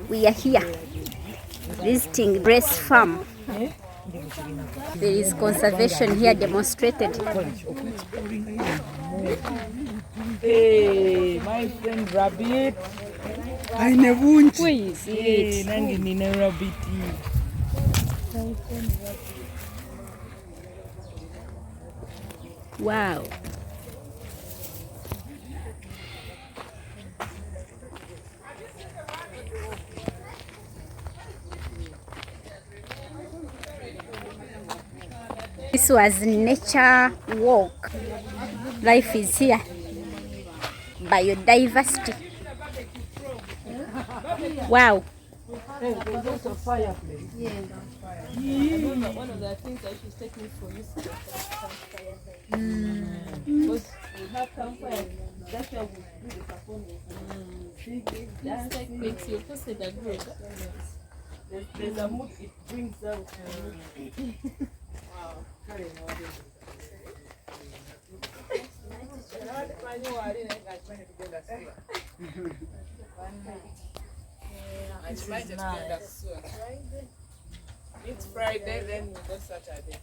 We are here visiting Grace Farm. There is conservation here demonstrated. Hey, my friend Rabbit. Who is it? Nangi nina Rabbit. Wow. This was nature walk. Life is here. Biodiversity. Wow. Hey, there's also a fireplace. Yeah. One of the things that she's taking for you is campfire. Because we have campfire, that's why we do the performance. That's like makes you posted a group. There's a mood it brings out. Wow. Nice. It's Friday, then we go Saturday.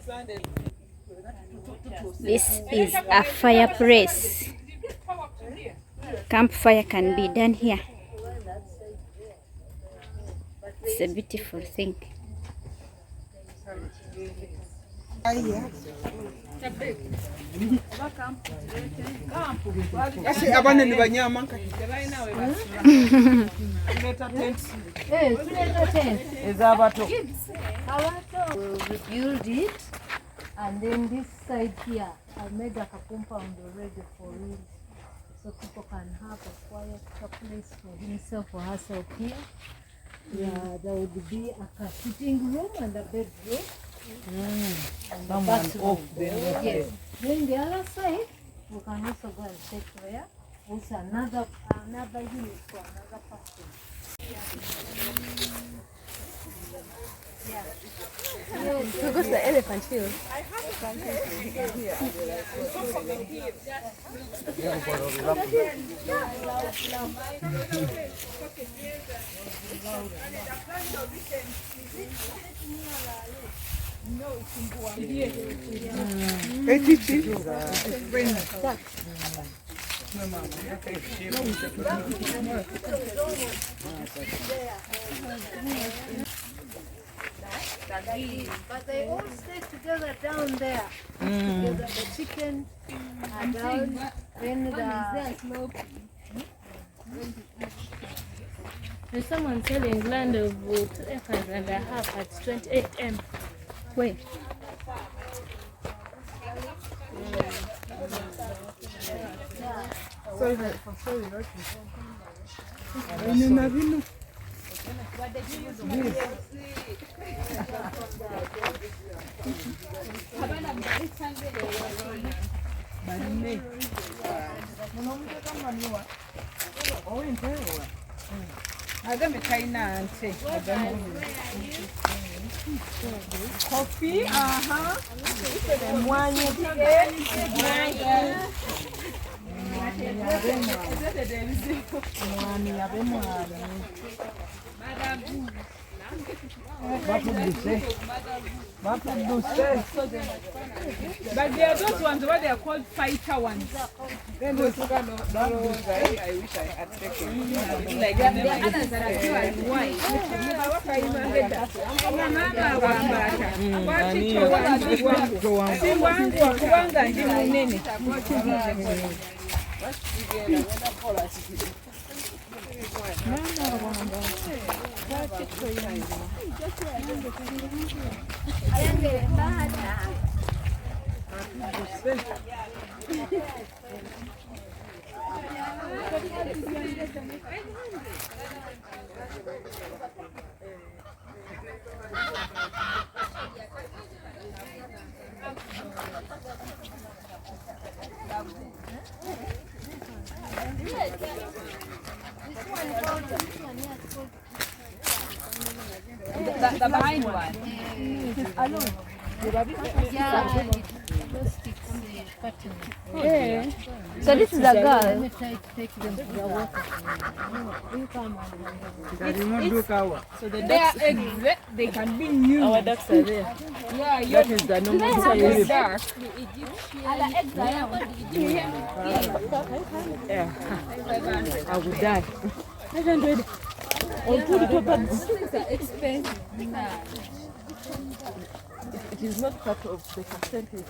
Sunday. This is a fireplace. Campfire can be done here. It's a beautiful thing. Abana ni banyama We build it, and then this side here, I made a compound already for him, so people can have a quiet place for himself or herself here. Yeah, there would be a sitting room and a bedroom. And the bathroom. Yes. Then the other side, we can also go and take there. Also another unit for another person. Yeah. So goes the elephant hill. But they all stay together down there. Together, the chicken are down, then There's someone selling land of 2.5 acres at 28 M. Wait. Coffee, but they are those ones where they are called fighter ones. Then those ones, I wish I had taken. Like the others that are pure and white. The behind one. yeah, those sticks. cutting. Yeah. So this is a Let girl. me try to take them to the water. You come So their eggs, they can be new. Our ducks are there. Yeah, That is the normal It's size. dark. Yeah. I would die. 500. On two little birds. It is not part of the percentage.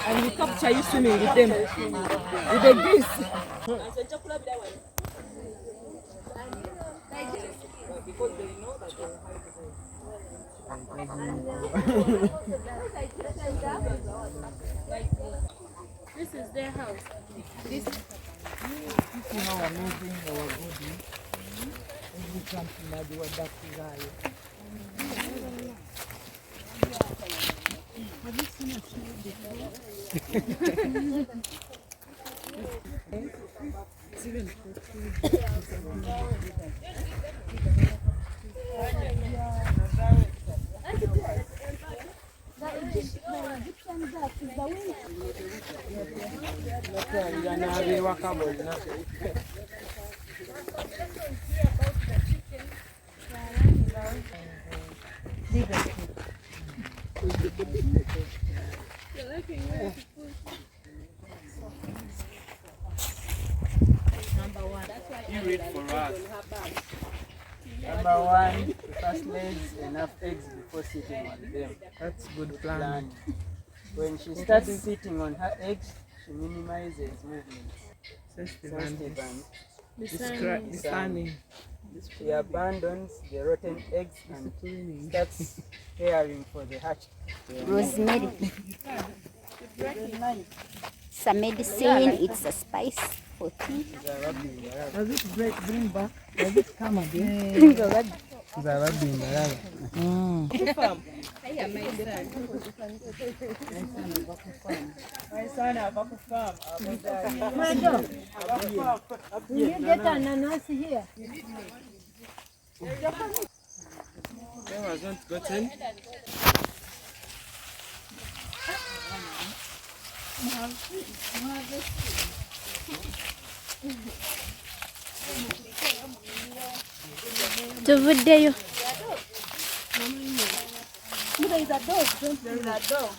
And we capture you swimming with them. With the geese. This is their house. You read for us. Number one, the first lays enough eggs before sitting on them. That's good plan. When she starts sitting on her eggs, she minimizes movements. Sensitive and discerning. she abandons the rotten eggs and starts caring for the hatch. Rosemary. It's a medicine. It's a spice for tea. Does it bring back? Does it come again? My son have a farm. Will you get ananas here? They wasn't gotten. Tuvuddeyo. There is a dog. There is a dog.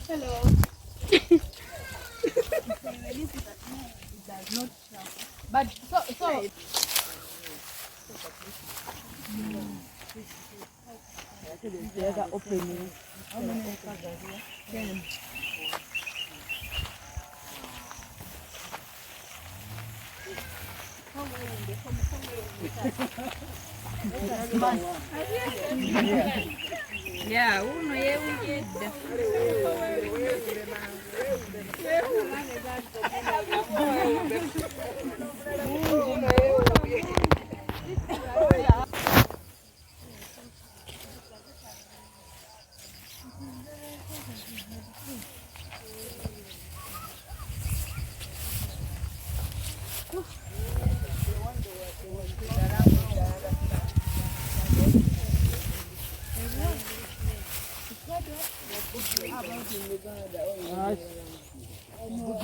Hello. But so. The other opening. How many acres are here? 10. Yeah, uno ye ujeda.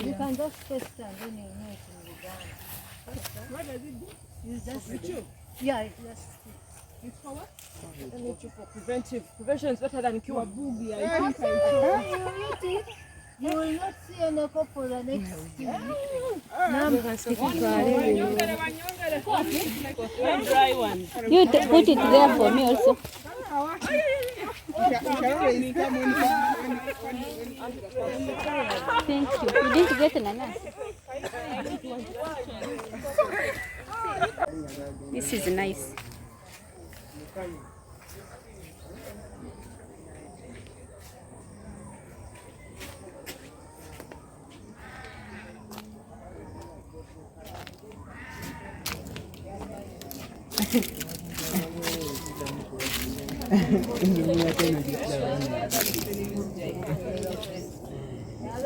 You can just test and then you know it's in Uganda. What does it do? You just Chew. yeah, it just It's for what? For prevention is better than cure. Boogie, I when think I you eat it, you will not see any cough for the next few Dry one. You put it there for me also. Thank you. You didn't get ananas. This is nice. other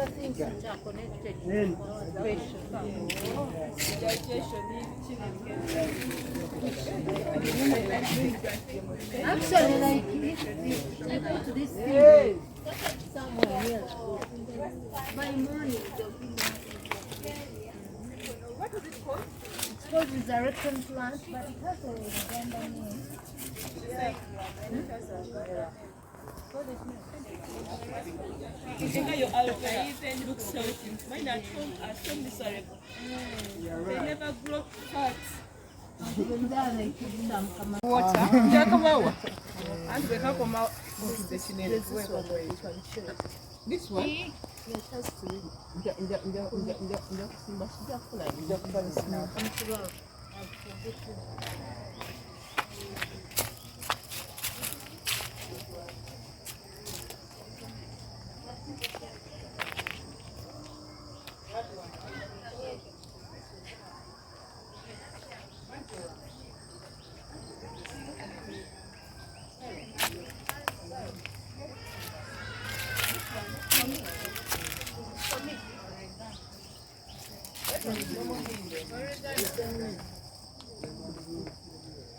things which are connected to actually, like if I go to this thing somewhere here, by morning they'll be what is it called? It's called resurrection plant, but it has a Uganda name. Your alpha even looks healthy. Mine at home are so miserable. They never grow fat. This one?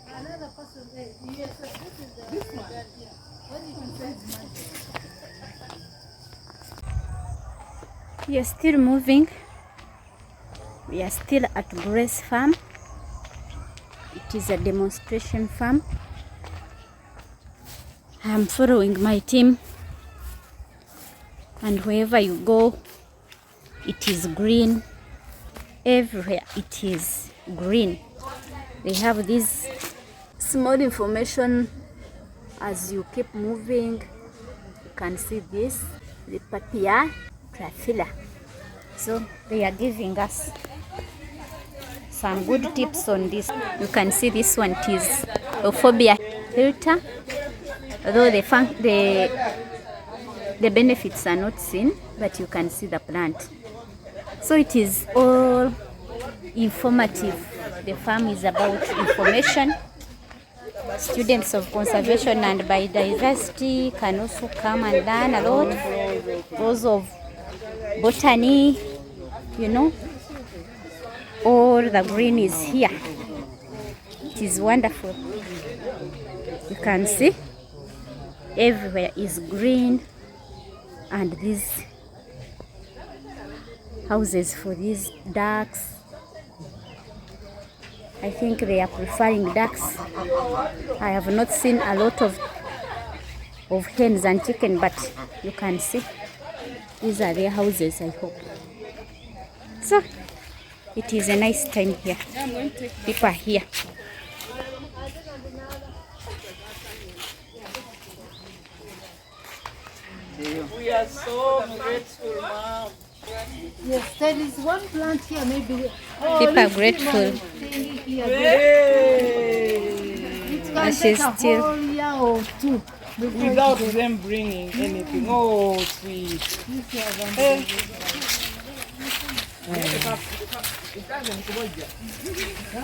Another person there. Yes, this is the one. What did you say? We are still moving. We are still at Grace Farm. It is a demonstration farm. I am following my team, and wherever you go, it is green. Everywhere it is green. They have this small information as you keep moving. You can see this, the papilla trafila. So they are giving us some good tips on this. You can see this one is a phobia filter. Although the benefits are not seen, but you can see the plant. So it is all informative. The farm is about information. Students of conservation and biodiversity can also come and learn a lot. Those of botany, you know, all the green is here. It is wonderful. You can see everywhere is green, and these houses for these ducks, I think they are preferring ducks. I have not seen a lot of hens and chicken, but you can see these are their houses, I hope. So it is a nice time here. People are here. We are so grateful, Mom. Yes, there is one plant here, maybe. People are grateful. It can And take she's a still- whole year or two. Without them bringing anything. Oh, sweet.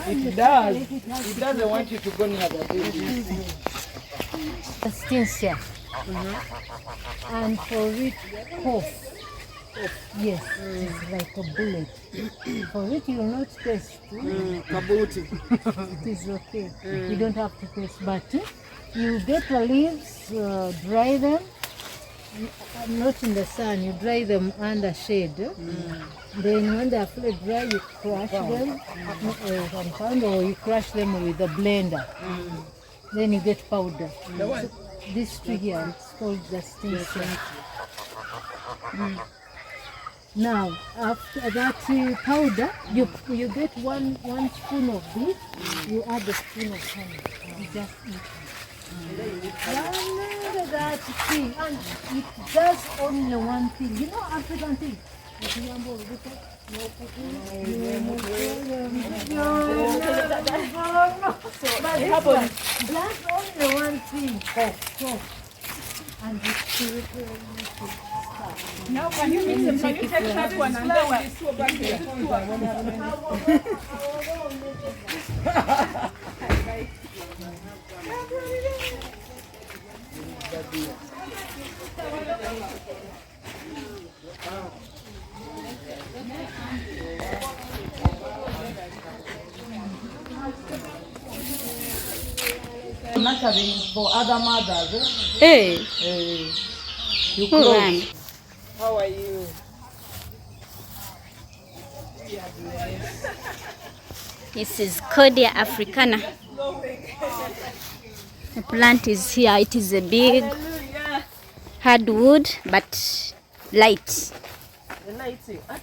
It does. It doesn't want you to go near the baby. The stinsel. And for it, cough. Yes, it's like a bullet. For it, you will not taste. Kabuti. It is okay. You don't have to taste, but you get the leaves, dry them. Not in the sun, you dry them under shade. Then when they are fully dry, you crush them, or you crush them with a blender. Then you get powder. So this tree here, it's called the stinsel. Now, after that powder, you get one spoon of this. You add a spoon of honey. You just eat it. That thing, and it does only one thing. You know African thing. What happened? That's only one thing. And it's Now can you mix them? Can you take that one and then this one back here? Nurturing for other mothers. Hey, You hold close. on. How are you? This is Cordia africana. The plant is here. It is a big hardwood but light.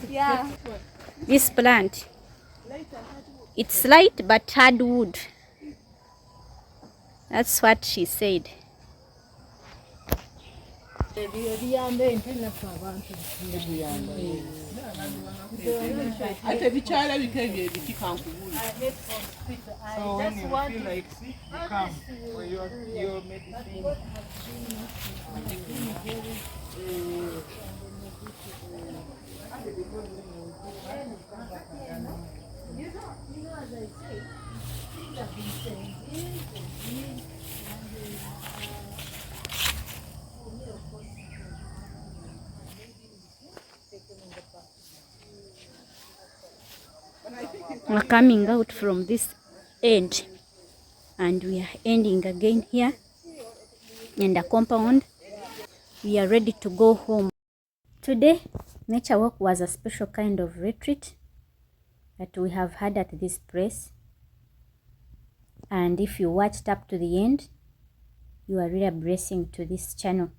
Yeah. This plant, it's light but hardwood. That's what she said. Ate bikyala bikebye ebikikankubula. So when you feel like sick, you come for your medicine. We're coming out from this end and we are ending again here in the compound. We are ready to go home. Today, nature walk was a special kind of retreat that we have had at this place. And if you watched up to the end, you are really a blessing to this channel.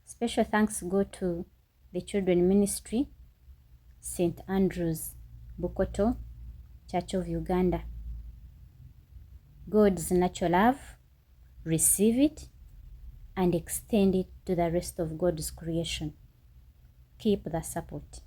Special thanks go to the Children Ministry, St. Andrew's, Mukono, Church of Uganda. God's natural love, receive it and extend it to the rest of God's creation. Keep the support.